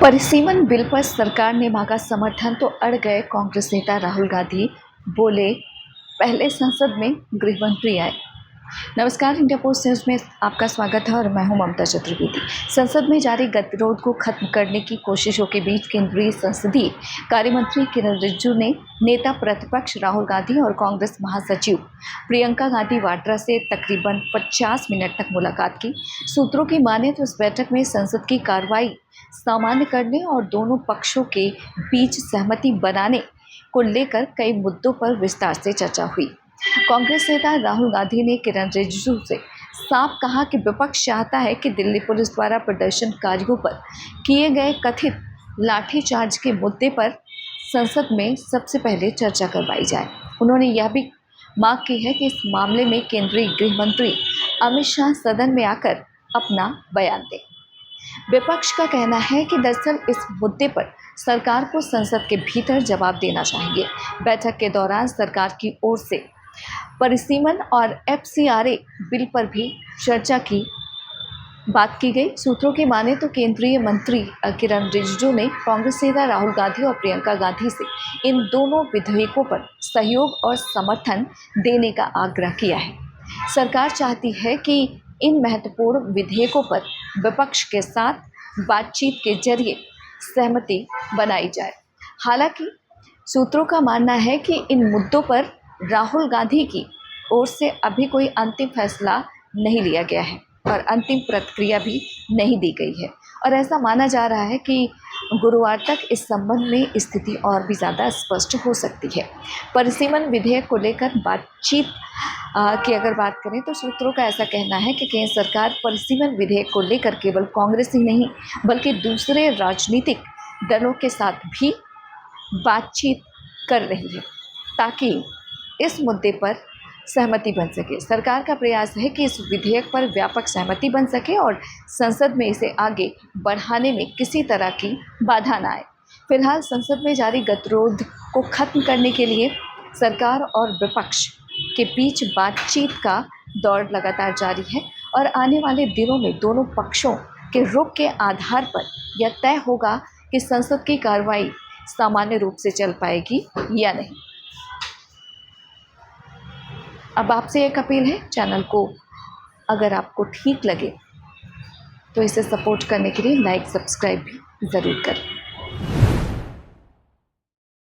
परिसीमन बिल पर सरकार ने मांगा समर्थन तो अड़ गए कांग्रेस नेता राहुल गांधी। बोले पहले संसद में गृह मंत्री आए। नमस्कार, इंडिया पोस्ट न्यूज़ में आपका स्वागत है और मैं हूं ममता चतुर्वेदी। संसद में जारी गतिरोध को खत्म करने की कोशिशों के बीच केंद्रीय संसदीय कार्य मंत्री किरण रिजिजू ने नेता प्रतिपक्ष राहुल गांधी और कांग्रेस महासचिव प्रियंका गांधी वाड्रा से तकरीबन 50 मिनट तक मुलाकात की। सूत्रों की माने तो इस बैठक में संसद की कार्रवाई सामान्य करने और दोनों पक्षों के बीच सहमति बनाने को लेकर कई मुद्दों पर विस्तार से चर्चा हुई। कांग्रेस नेता राहुल गांधी ने किरण रिजिजू से साफ कहा कि विपक्ष चाहता है कि दिल्ली पुलिस द्वारा प्रदर्शनकारियों पर किए गए कथित लाठीचार्ज के मुद्दे पर संसद में सबसे पहले चर्चा करवाई जाए। उन्होंने यह भी मांग की है कि इस मामले में केंद्रीय गृह मंत्री अमित शाह सदन में आकर अपना बयान दें। विपक्ष का कहना है कि दरअसल इस मुद्दे पर सरकार को संसद के भीतर जवाब देना चाहिए। बैठक के दौरान सरकार की ओर से परिसीमन और एफसीआरए बिल पर भी चर्चा की बात की गई। सूत्रों की माने तो केंद्रीय मंत्री किरण रिजिजू ने कांग्रेस नेता राहुल गांधी और प्रियंका गांधी से इन दोनों विधेयकों पर सहयोग और समर्थन देने का आग्रह किया है। सरकार चाहती है कि इन महत्वपूर्ण विधेयकों पर विपक्ष के साथ बातचीत के जरिए सहमति बनाई जाए। हालांकि सूत्रों का मानना है कि इन मुद्दों पर राहुल गांधी की ओर से अभी कोई अंतिम फैसला नहीं लिया गया है और अंतिम प्रतिक्रिया भी नहीं दी गई है और ऐसा माना जा रहा है कि गुरुवार तक इस संबंध में स्थिति और भी ज़्यादा स्पष्ट हो सकती है। परिसीमन विधेयक को लेकर बातचीत की अगर बात करें तो सूत्रों का ऐसा कहना है कि केंद्र सरकार परिसीमन विधेयक को लेकर केवल कांग्रेस ही नहीं बल्कि दूसरे राजनीतिक दलों के साथ भी बातचीत कर रही है ताकि इस मुद्दे पर सहमति बन सके। सरकार का प्रयास है कि इस विधेयक पर व्यापक सहमति बन सके और संसद में इसे आगे बढ़ाने में किसी तरह की बाधा न आए। फिलहाल संसद में जारी गतिरोध को खत्म करने के लिए सरकार और विपक्ष के बीच बातचीत का दौर लगातार जारी है और आने वाले दिनों में दोनों पक्षों के रुख के आधार पर यह तय होगा कि संसद की कार्रवाई सामान्य रूप से चल पाएगी या नहीं। अब आपसे एक अपील है, चैनल को अगर आपको ठीक लगे तो इसे सपोर्ट करने के लिए लाइक सब्सक्राइब भी ज़रूर करें।